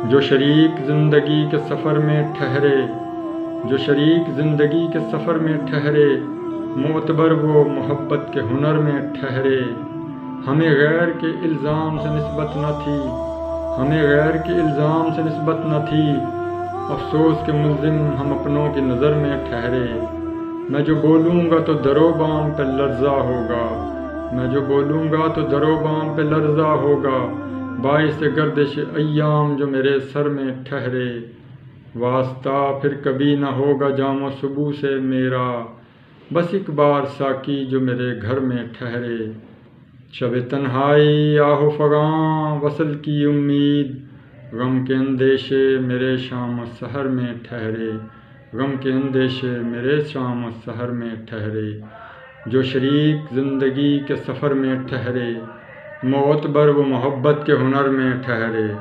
جو شریک زندگی کے سفر میں ٹھہرے، جو شریک زندگی کے سفر میں ٹھہرے، معتبر وہ محبت کے ہنر میں ٹھہرے۔ ہمیں غیر کے الزام سے نسبت نہ تھی، ہمیں غیر کے الزام سے نسبت نہ تھی، افسوس کے ملزم ہم اپنوں کی نظر میں ٹھہرے۔ میں جو بولوں گا تو در و بام پہ لرزہ ہوگا، میں جو بولوں گا تو در و بام پہ لرزہ ہوگا، باعث گردش ایام جو میرے سر میں ٹھہرے۔ واسطہ پھر کبھی نہ ہوگا جام و صبو سے میرا، بس ایک بار ساقی جو میرے گھر میں ٹھہرے۔ شب تنہائی آہ و فغاں وصل کی امید، غم کے اندیشے میرے شام و سحر میں ٹھہرے، غم کے اندیشے میرے شام و سحر میں ٹھہرے۔ جو شریک زندگی کے سفر میں ٹھہرے، معتبر وہ محبت کے ہنر میں ٹھہرے۔